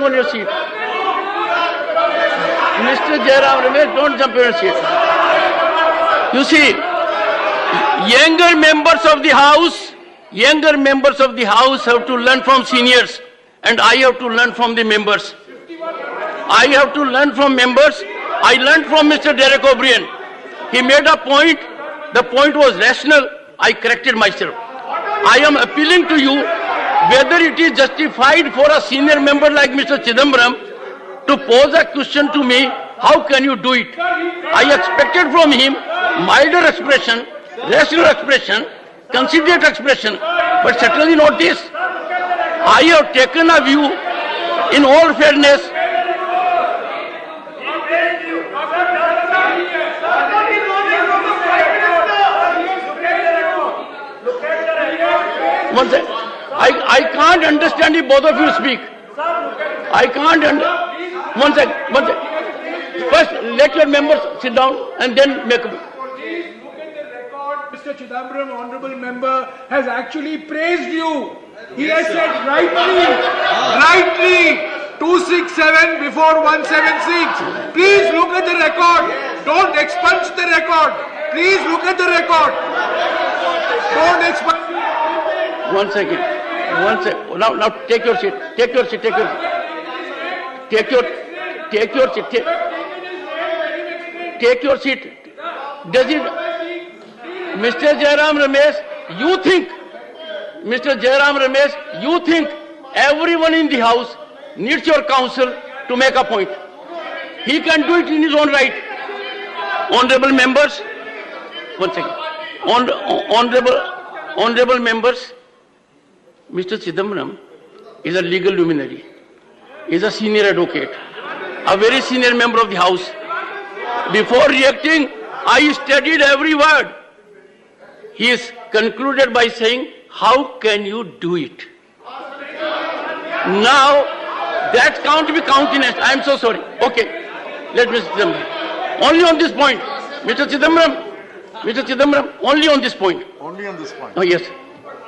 jumping on your seat. Mr. Jairam Ramesh, don't jump on your seat. You see, younger members of the House have to learn from seniors, and I have to learn from the members. I have to learn from members. I learned from Mr. Derek O'Brien. He made a point. The point was rational. I corrected myself. I am appealing to you whether it is justified for a senior member like Mr. Chidambaram to pose a question to me, how can you do it? I expected from him milder expression, rational expression, considerate expression, but certainly not this. I have taken a view in all fairness. One second. I can't understand if both of you speak. I can't One second. First, let your members sit down and then make a... Please look at the record. Mr. Chidambaram, honorable member, has actually praised you. He has said rightly, 267 before 176. Please look at the record. Don't expunge the record. Please look at the record. Don't expunge. One second. Now take your seat. Take your seat. Take your seat. Does it, Mr. Jairam Ramesh, you think everyone in the House needs your counsel to make a point? He can do it in his own right. Honorable members, one second. Honorable members, Mr. Chidambaram is a legal luminary, is a senior advocate, a very senior member of the House. Before reacting, I studied every word. He is concluded by saying, how can you do it? Now, that can't be countenanced. I am so sorry. Okay, let Mr. Chidambaram. Only on this point. Mr. Chidambaram, only on this point. Only on this point. Oh, yes.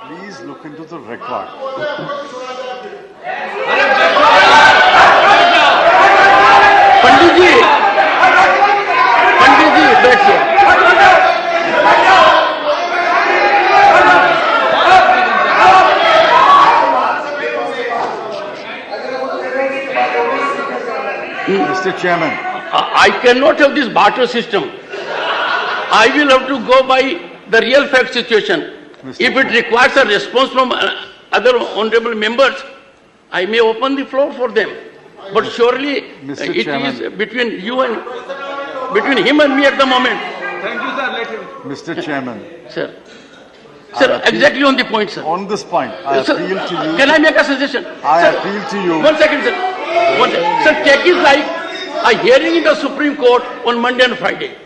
Please look into the record. Pandit ji, बैठिए. Mr. Chairman. I cannot have this barter system. I will have to go by the real fact situation. If it requires a response from other honorable members, I may open the floor for them. But surely it is between you and between him and me at the moment. Thank you, sir. Let him. Mr. Chairman. Sir, exactly on the point, sir. On this point, I appeal to you. Can I make a suggestion? I appeal to you. 1 second, sir. Sir, take it like a hearing in the Supreme Court on Monday and Friday,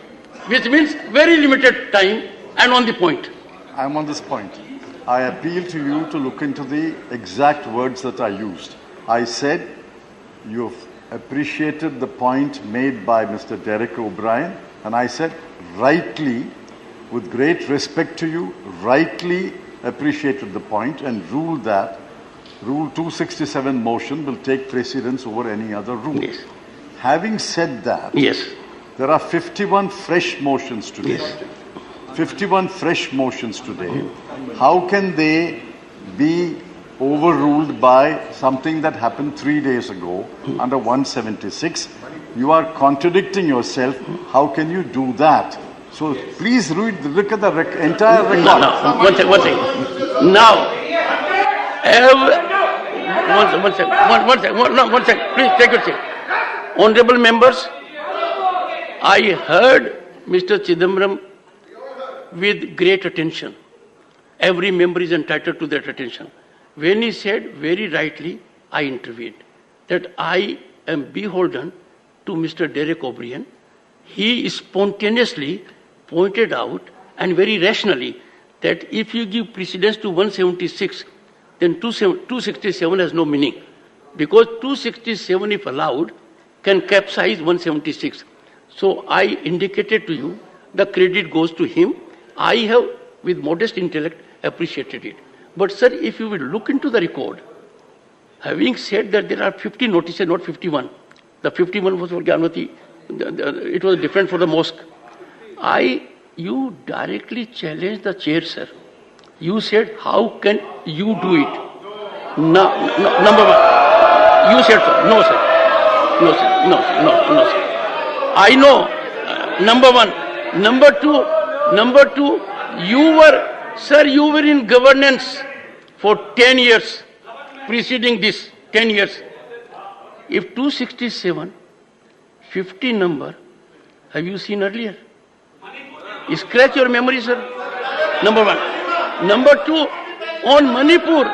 which means very limited time and on the point. I am on this point. I appeal to you to look into the exact words that I used. I said you've appreciated the point made by Mr. Derek O'Brien, and I said rightly, with great respect to you, rightly appreciated the point and ruled that Rule 267 motion will take precedence over any other rule. Yes. Having said that, yes, there are 51 fresh motions today. Yes. 51 fresh motions today. How can they be overruled by something that happened 3 days ago under 176? You are contradicting yourself. How can you do that? So please look at the entire record. No. One second. Now, one second. Please take your seat. Honorable members, I heard Mr. Chidambaram with great attention. Every member is entitled to that attention. When he said very rightly, I intervened, that I am beholden to Mr. Derek O'Brien. He spontaneously pointed out, and very rationally, that if you give precedence to 176, then 267 has no meaning. Because 267, if allowed, can capsize 176. So I indicated to you, the credit goes to him. I have, with modest intellect, appreciated it. But sir, if you will look into the record, Having said that there are 50 notices, not 51. The 51 was for Gyanmati. It was different for the mosque. You directly challenged the chair, sir. You said, how can you do it? No, number one. You said so. No, sir. No, sir. No, sir. I know. Number one. Number two, you were in governance for 10 years, preceding this, 10 years. If 267, 50 number, have you seen earlier? Scratch your memory, sir. Number one. Number two, on Manipur,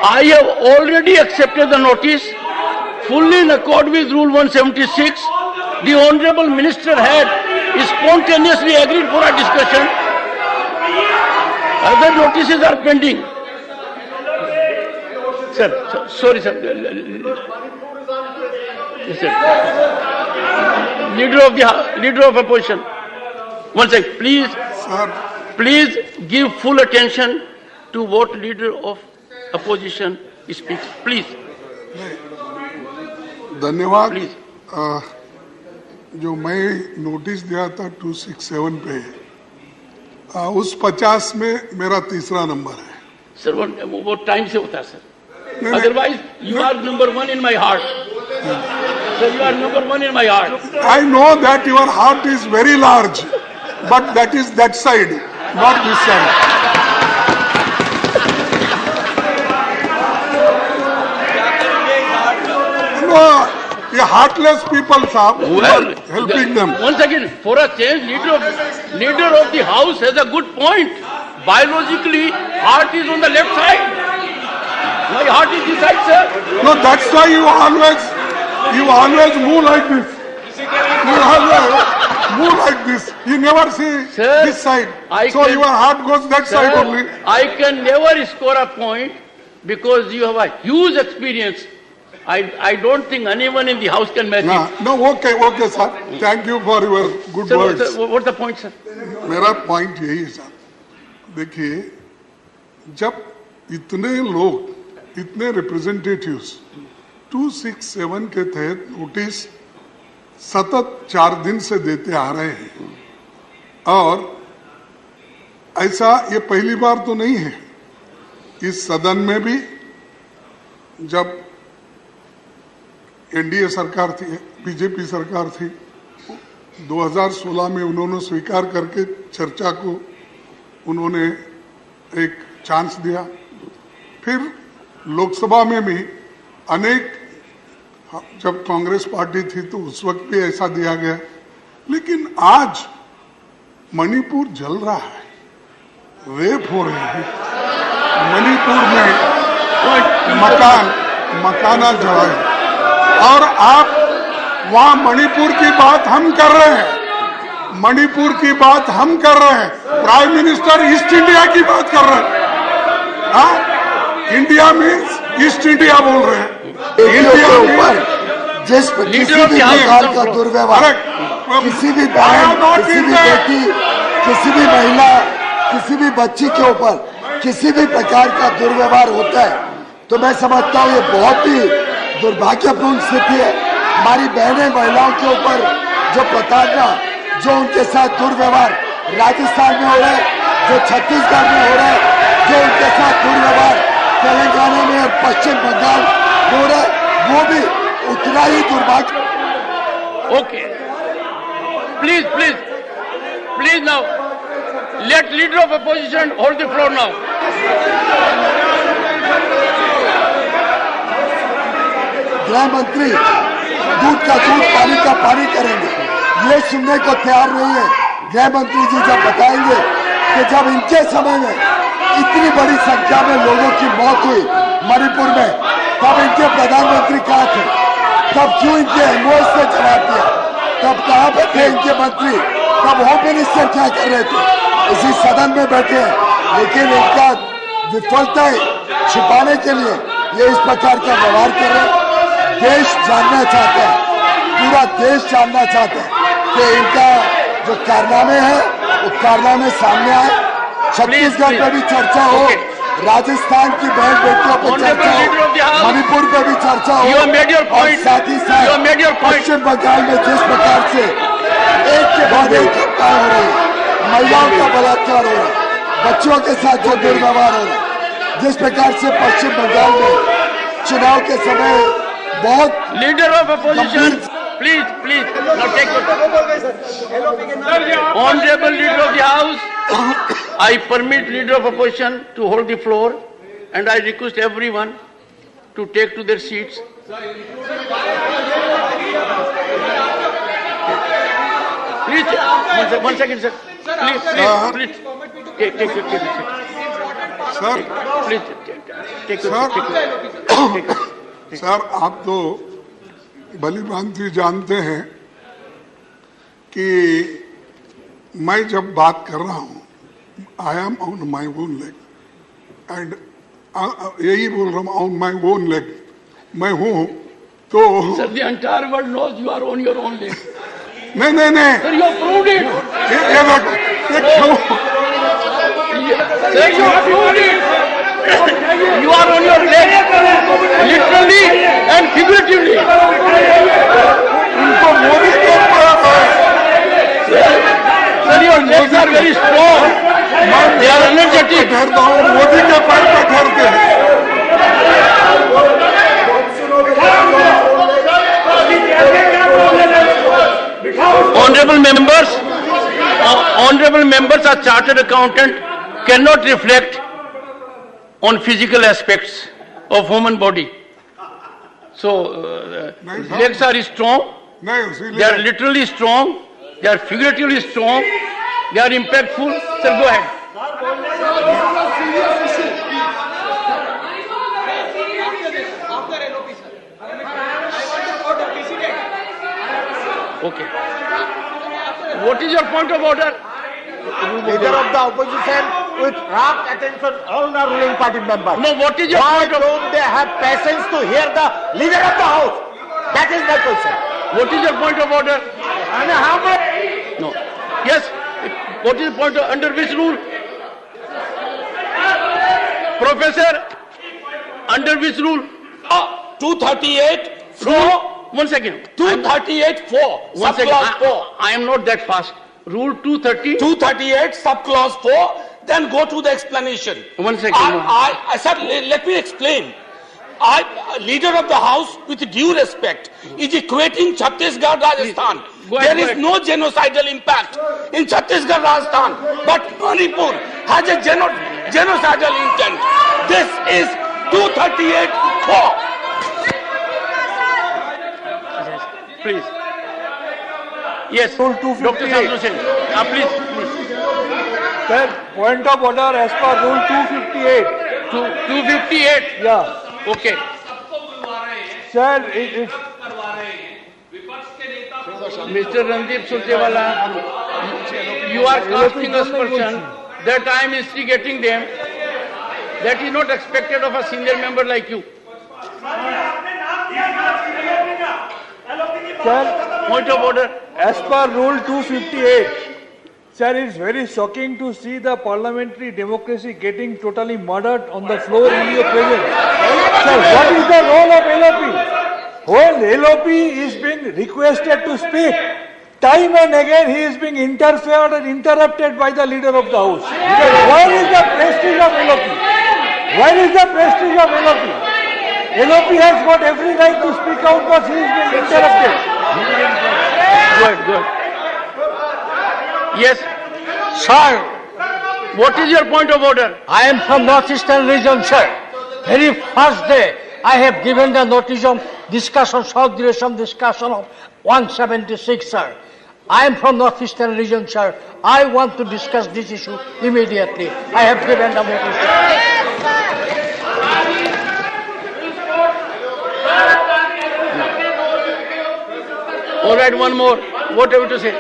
I have already accepted the notice, fully in accord with Rule 176. The Honorable Minister had spontaneously agreed for a discussion. Other notices are pending. Sir, sorry, sir. Yes, sir. Leader of opposition. One second, please. Sir. Please give full attention to what Leader of Opposition speaks. Please. धन्यवाद। Please. जो मैं notice दिया था 267 पे, उस 50 में मेरा तीसरा नंबर है। सर वो टाइम से होता है sir. Otherwise, you are number one in my heart. Sir, you are number one in my heart. I know that your heart is very large, but that is that side, not this side. No, the heartless people, sir, Well, helping them. Once again, for a change, leader of the house has a good point. Biologically, heart is on the left side. My heart is this side, sir. No, that's why you always move like this. You always move like this. You never see Sir, this side. I Your heart goes that side Sir, only. I can never score a point because you have a huge experience. I don't think anyone in the house can match it. No, okay, sir. Thank you for your good Sir, words. what's the point, sir? मेरा point यही है sir, देखिए जब इतने लोग, इतने representatives 267 के तहत नोटिस सतत 4 दिन से देते आ रहे हैं, और ऐसा ये पहली बार तो नहीं है। इस सदन में भी जब एनडीए सरकार थी, बीजेपी सरकार थी, 2016 में उन्होंने स्वीकार करके चर्चा को उन्होंने एक चांस दिया। फिर लोकसभा में भी अनेक, जब कांग्रेस पार्टी थी तो उस वक्त भी ऐसा दिया गया। लेकिन आज मणिपुर जल रहा है, रेप हो रहे हैं, मणिपुर में मकाना जला है, और आप वहां मणिपुर की बात हम कर रहे हैं, मणिपुर की बात हम कर रहे हैं, प्राइम मिनिस्टर ईस्ट इंडिया की बात कर रहे हैं। हाँ, इंडिया मीन्स ईस्ट इंडिया बोल रहे हैं। इंडिया के ऊपर जिस किसी भी प्रकार का दुर्व्यवहार, किसी भी बहन, किसी भी बेटी, किसी भी महिला, किसी भी बच्ची के ऊपर किसी भी प्रकार का दुर्व्यवहार होता है, तो मैं समझता हूँ ये बहुत ही दुर्भाग्यपूर्ण स्थिति है। हमारी बहनें, महिलाओं के ऊपर जो प्रताड़ना, जो उनके साथ दुर्व्यवहार राजस्थान में हो रहा है, जो छत्तीसगढ़ में हो रहा है, जो उनके साथ दुर्व्यवहार तेलंगाना में और पश्चिम बंगाल हो रहा है, वो भी उतना ही दुर्भाग्य। Okay. Please now. Let Leader of Opposition hold the floor now. गृह मंत्री दूध का दूध, पानी का पानी करेंगे, ये सुनने को तैयार नहीं है। गृह मंत्री जी जब बताएंगे कि जब इनके समय में इतनी बड़ी संख्या में लोगों की मौत हुई मणिपुर में, तब इनके प्रधानमंत्री कहाँ थे? तब क्यों इनके एमओएस से जवाब दिया? तब कहाँ पे थे इनके मंत्री? तब होम मिनिस्टर क्या कर रहे थे? इसी सदन में बैठे हैं, लेकिन इनका विफलता छिपाने के लिए ये इस प्रकार का व्यवहार कर रहे हैं। देश जानना चाहते हैं, पूरा देश जानना चाहते हैं कि इनका जो कारनामे हैं वो कारनामे सामने आए, छत्तीसगढ़ में भी चर्चा हो, राजस्थान की बहन बेटियों पर चर्चा हो, मणिपुर पे भी चर्चा हो, और साथ ही साथ पश्चिम बंगाल में जिस प्रकार से एक के बाद एक हत्या हो रही है, महिलाओं का बलात्कार हो रहा है, बच्चों के साथ जो दुर्व्यवहार हो रहा है, जिस प्रकार से पश्चिम बंगाल में चुनाव के समय बहुत leader of opposition, please please not take honourable leader of the house, I permit leader of opposition to hold the floor, and I request everyone to take to their seats. Please, one second, sir. Please, take a seat. Sir Please, take a seat. Sir आप तो भली भांति जानते हैं कि मैं जब बात कर रहा हूं, I am on my own leg, and यही बोल रहा हूँ on my own leg, मैं हूँ तो Sir, the entire world knows you are on your own leg. नहीं Sir, you have proved it. ये देखो, ये क्यों? Sir, you have proved it. You are on your leg, literally and figuratively. उनको मोदी के Sir, your legs are very strong. They are energetic. ठहरता हूँ, मोदी के पैर पे ठहरते हैं। Honorable members, a chartered accountant cannot reflect on physical aspects of human body. So, legs are strong. नहीं They are literally strong. They are figuratively strong. They are impactful. Sir, go ahead. Okay. What is your point of order? Leader of the opposition with rapt attention, all the ruling party members. No, what is your Why point of don't they have patience to hear the leader of the house? That is my question. What is your point of order? And how much? No. Yes. What is the point of, under which rule? Professor, under which rule? 238 Rule? 1 second. 238 4 One second. subclause 4 I am not that fast. Rule 230. 238 subclause 4, then go to the explanation. 1 second. I said, let me explain. Leader of the house, with due respect, is equating Chhattisgarh, Rajasthan. Go ahead, There is no genocidal impact in Chhattisgarh, Rajasthan, but Manipur has a genocidal intent. This is 238 4. Please. Yes. Dr. Sadhu Sen. Please. Sir, point of order as per rule 258. 258. Yeah. Okay. Sir, it's Mr. Randeep Surjewala, you are casting aspersion that I am instigating them. That is not expected of a senior member like you. sir, Point of order. as per rule 258. Sir, it's very shocking to see the parliamentary democracy getting totally murdered on the floor in your presence. Sir, what is the role of LOP? When LOP is being requested to speak, time and again he is being interfered and interrupted by the leader of the house. Where is the prestige of LOP? Where is the prestige of LOP? LOP has got every right to speak out, but he is being interrupted. Good. Yes. Sir, What is your point of order? I am from Northeastern region, sir. Very first day, I have given the notice of discussion, short duration discussion of 176, sir. I am from Northeastern region, sir. I want to discuss this issue immediately. I have given the notice. All right, one more. What have you to say?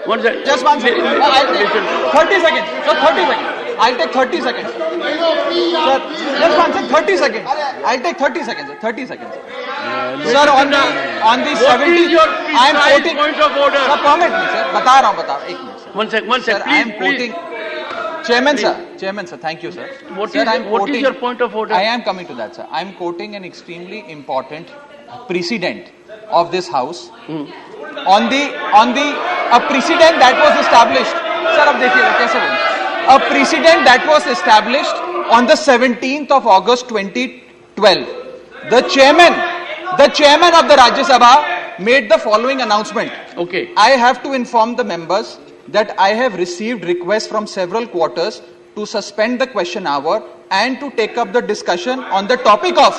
One second. Just one second. I'll take 30 seconds. Sir, 30 seconds. I'll take 30 seconds. Sir, just one second. 30 seconds. I'll take 30 seconds. 30 seconds. Sir, on the What 70, is your I am precise quoting. point of order? Sir, permit me, sir. बता रहा हूँ. एक minute, sir. One sec. Sir, I am Please. quoting. Chairman, sir, thank you, sir. What Sir, what is your point of order? I am coming to that, sir. I am quoting an extremely important precedent of this House on a precedent that was established. Sir, ab dekhiye kaise bol? A precedent that was established on the 17th of August 2012. The chairman of the Rajya Sabha made the following announcement. Okay. I have to inform the members that I have received requests from several quarters to suspend the question hour and to take up the discussion on the topic of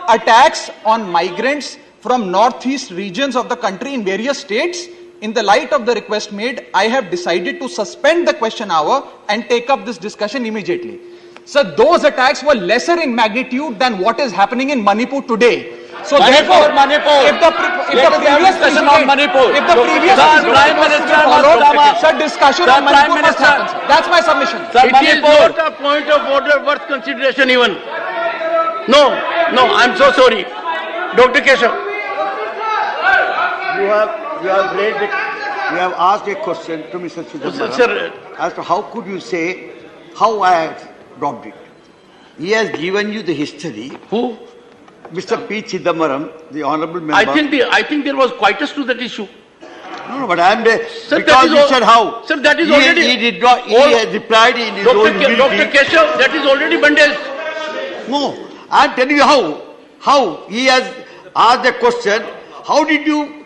attacks on migrants from northeast regions of the country in various states. In the light of the request made, I have decided to suspend the question hour and take up this discussion immediately. So those attacks were lesser in magnitude than what is happening in Manipur today. So therefore, if the previous Prime Minister followed, sir, discussion on Manipur must happen, sir. That's my submission. It is not a point of order worth consideration even. No, I'm so sorry. Dr. Keshav. You have asked a question to Mr. Chidambaram Sir, as to how could you say how I have dropped it. He has given you the history. who? Mr. P. Chidambaram, the honourable member. I think there was quietus to that issue. No, but I am there Sir, because you said how. Sir, that is he, already. He did not. He has replied in his own humility. Dr. Keshav, that is already bandaged. No, I am telling you how. How he has asked the question. How did you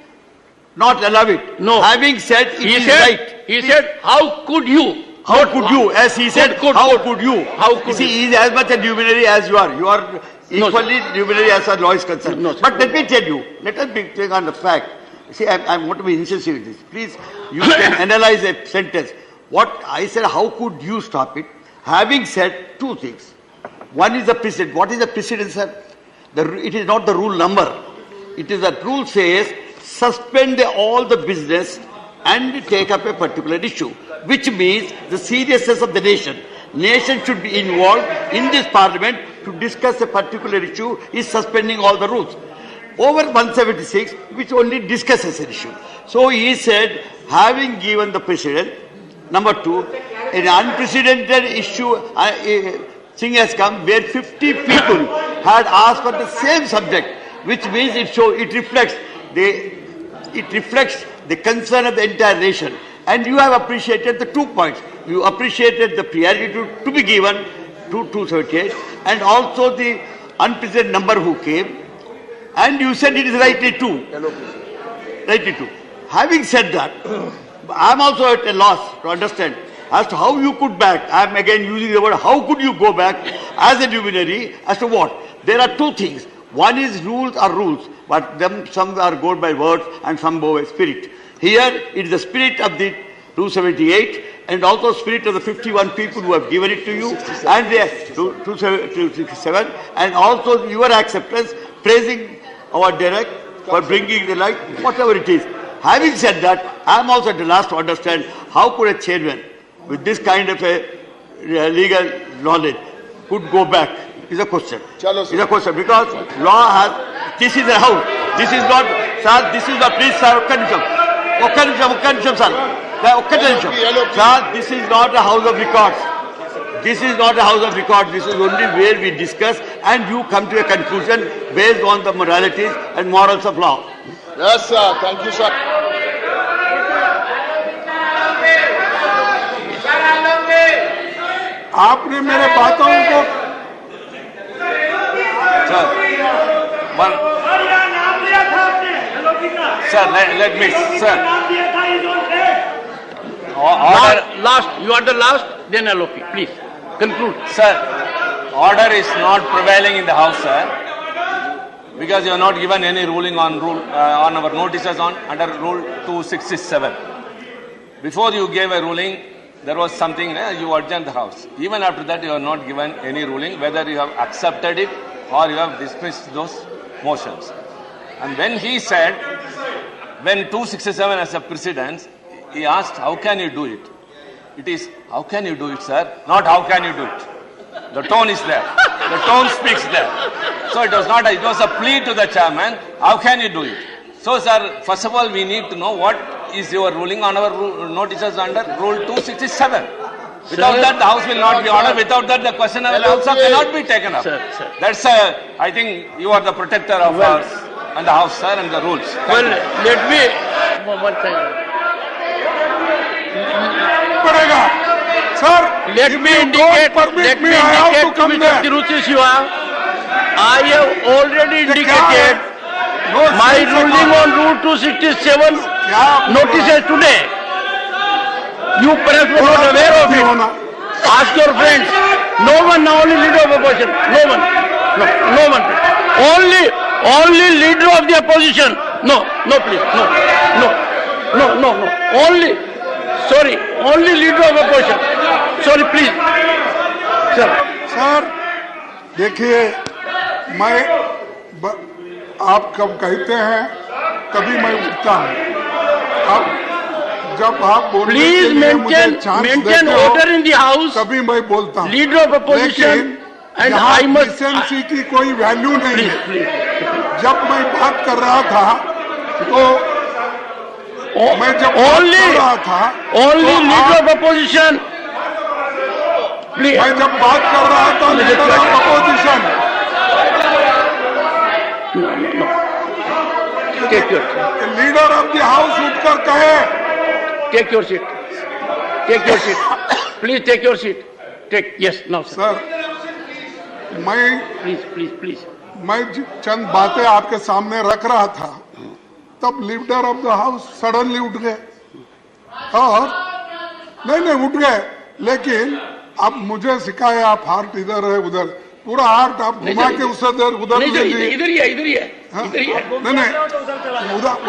not allow it? No. Having said it is right. He said, how could you? How could you? As he said, how could you? How could See, you? he is as much a luminary as you are. You are equally luminary as our law is concerned. No, sir. But let me tell you, let us be clear on the fact. See, I want to be incisive with this. Please, you can analyze a sentence. What I said, how could you stop it? Having said two things. One is the precedent. What is the precedent, sir? It is not the rule number. It is that rule says, suspend all the business and take up a particular issue, which means the seriousness of the nation. Nation should be involved in this parliament to discuss a particular issue, is suspending all the rules. Over 176, which only discusses an issue. So he said, having given the precedent, number two, an unprecedented issue thing has come where 50 people had asked for the same subject, which means it reflects the concern of the entire nation. And you have appreciated the 2 points. You appreciated the priority to be given to 238 and also the unprecedented number who came. And you said it is rightly too. Rightly too. Having said that, I am also at a loss to understand as to how you could back. I am again using the word, how could you go back as a luminary as to what? There are two things. One is rules are rules, but some are go by words and some go by spirit. Here it is the spirit of the 278 and also spirit of the 51 people who have given it to you 67. And the 267 and also your acceptance, praising our Derek for bringing the light, whatever it is. Having said that, I am also at the last to understand how could a chairman with this kind of a legal knowledge could go back is a question. Is a question because law has, this is a house. This is not, sir, this is not, please sir, sir, this is not a house of records. This is not a house of records. This is only where we discuss and you come to a conclusion based on the moralities and morals of law. Yes, sir. Thank you, sir. आपने मेरे बातों को Sir, let me, sir. Last, you are the last, then LOP. Please, conclude. Sir, order is not prevailing in the House, sir, because you have not given any ruling on our notices under Rule 267. Before you gave a ruling, there was something, you adjourned the House. Even after that, you have not given any ruling, whether you have accepted it or you have dismissed those motions. And when he said, when 267 as a precedence, he asked, how can you do it? It is, how can you do it, sir? Not how can you do it. The tone is there. The tone speaks there. So it was not, it was a plea to the chairman, how can you do it? So, sir, first of all, we need to know what is your ruling on our notices under Rule 267. Without that, the House will not be ordered. Without that, the question also cannot be taken up. Sir. That's, I think you are the protector of us and the House, sir, and the rules. Well, let me one thing. Sir, Let me indicate to Mr. Tiruchi Shiva, I have already indicated my ruling on Rule 267 notices today. You perhaps were not aware of it. Ask your friends. No one, only leader of opposition. No one. No one. Only leader of the opposition. No, please. No. Only leader of opposition. Sorry, please. Sir देखिए, आप कब कहते हैं तभी मैं उठता हूँ। अब जब आप बोलने के Please लिए मुझे चांस maintain देते order हो, in the house. तभी मैं बोलता हूँ। Leader of opposition and I must. Decency की कोई वैल्यू नहीं है। Please. जब मैं बात कर रहा था तो मैं जब बात कर रहा था Only leader of opposition. Please. मैं जब बात कर रहा था leader of opposition, Take your leader of the house उठकर कहे Take your seat. Please take your seat. Yes, now, sir. Sir Please. मैं चंद बातें आपके सामने रख रहा था, तब leader of the house suddenly उठ गए और नहीं उठ गए, लेकिन अब मुझे सिखाया आप हार्ट इधर है उधर, पूरा हार्ट आप घुमा के उधर इधर ही है. नहीं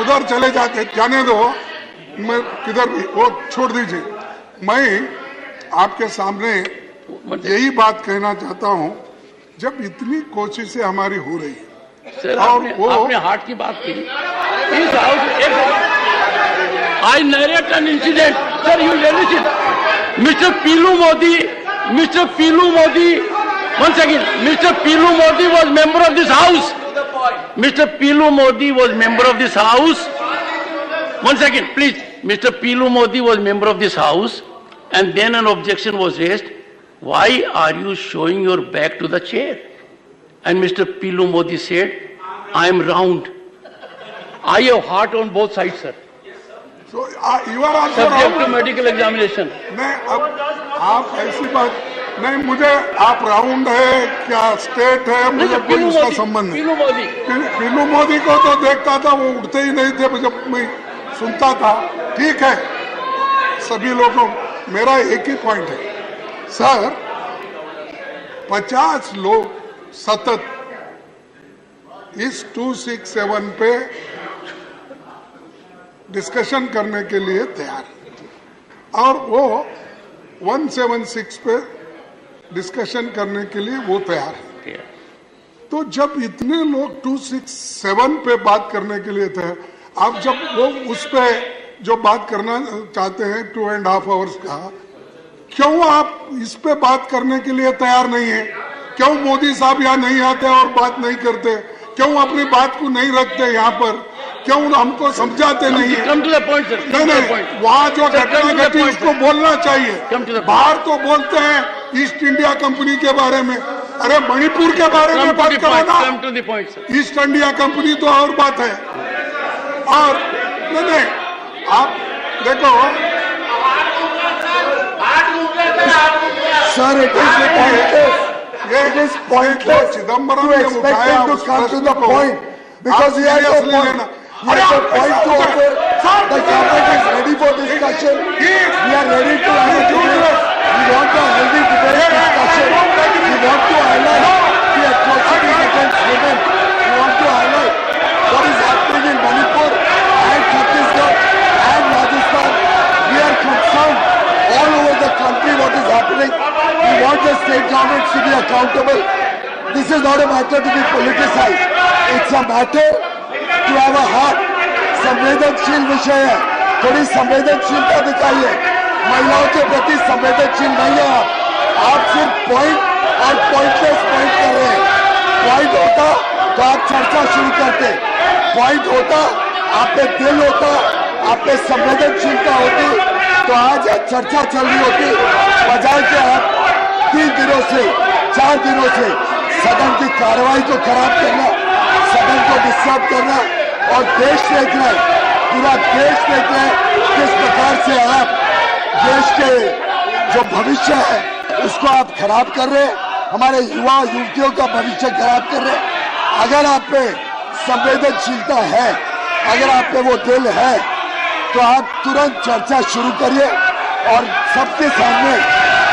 उधर चले जाने दो, मैं किधर भी वो छोड़ दीजिए। मैं आपके सामने यही बात कहना चाहता हूं, जब इतनी कोशिशें हमारी हो रही है सर, और आपने हार्ट की बात की। I narrate an incident. Sir, you listen. Mr. Pilu Modi, once again, Mr. Pilu Modi was member of this house. Mr. Pilu Modi was member of this house. Once again, please. Mr. Pilu Modi was member of this house, and then an objection was raised. Why are you showing your back to the chair? And Mr. Pilu Modi said, I am round. I have heart on both sides, sir. So you are also Subject to round. medical examination. नहीं, अब आप ऐसी बात नहीं, मुझे आप round है क्या स्टेट है, मुझे कोई उसका संबंध नहीं। पिलू मोदी को तो देखता था, वो उठते ही नहीं थे जब मैं सुनता था। ठीक है, सभी लोगों, मेरा एक ही पॉइंट है सर, 50 लोग सतत इस 267 पे डिस्कशन करने के लिए तैयार है और वो 176 पे डिस्कशन करने के लिए वो तैयार है। तो जब इतने लोग 267 पे बात करने के लिए थे, आप जब वो उस पे जो बात करना चाहते हैं 2.5 आवर्स का, क्यों आप इस पे बात करने के लिए तैयार नहीं है? क्यों मोदी साहब यहाँ नहीं आते और बात नहीं करते? क्यों अपनी बात को नहीं रखते यहाँ पर? क्यों हमको समझाते नहीं है? नहीं, वहाँ जो घटना घटी उसको बोलना चाहिए। बाहर तो बोलते हैं ईस्ट इंडिया कंपनी के बारे में, अरे मणिपुर के बारे में बात करो ना। ईस्ट इंडिया कंपनी तो और बात है। और नहीं, आप देखो Sir, it is pointless Chidambaram to expect him to come to the point because he has no point. He has a point to offer. The government is ready for discussion. We are ready to have a debate. We want a healthy debate discussion. We want to highlight the atrocities against women. We want to highlight what is happening in Manipur and Chhattisgarh and Rajasthan. We are concerned all over the country what is happening. We want the state governments to be accountable. This is not a matter to be politicized. It's a matter to have a heart. संवेदनशील विषय है, थोड़ी संवेदनशीलता दिखाइए। महिलाओं के प्रति संवेदनशील नहीं है आप सिर्फ पॉइंट और पॉइंटलेस पॉइंट कर रहे हैं। पॉइंट होता तो आप चर्चा शुरू करते, पॉइंट होता आप पे दिल होता, आप पे संवेदनशीलता होती तो आज चर्चा चल रही होती, बजाय कि आप 3 दिनों से 4 दिनों से सदन की कार्रवाई को खराब करना, सदन को डिस्टर्ब करना, और देश देख रहा है, पूरा देश देख रहा है किस प्रकार से आप देश के जो भविष्य है उसको आप खराब कर रहे हैं, हमारे युवा युवतियों का भविष्य खराब कर रहे हैं। अगर आप पे संवेदनशीलता है, अगर आप पे वो दिल है, तो आप तुरंत चर्चा शुरू करिए और सबके सामने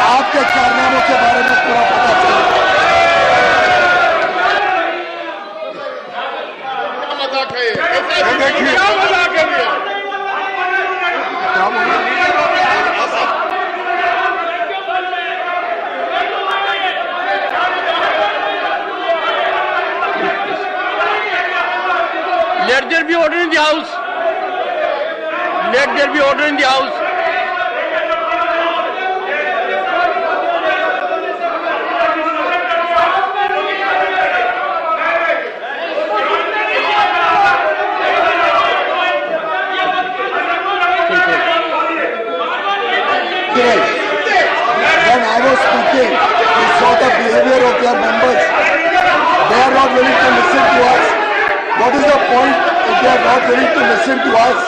आपके कारनामों के बारे में पूरा पता चले। Let there be order in the house. Let there be order in the house. When I was speaking, we saw the behavior of their members. They are not willing to listen to us. What is the point if they are not willing to listen to us?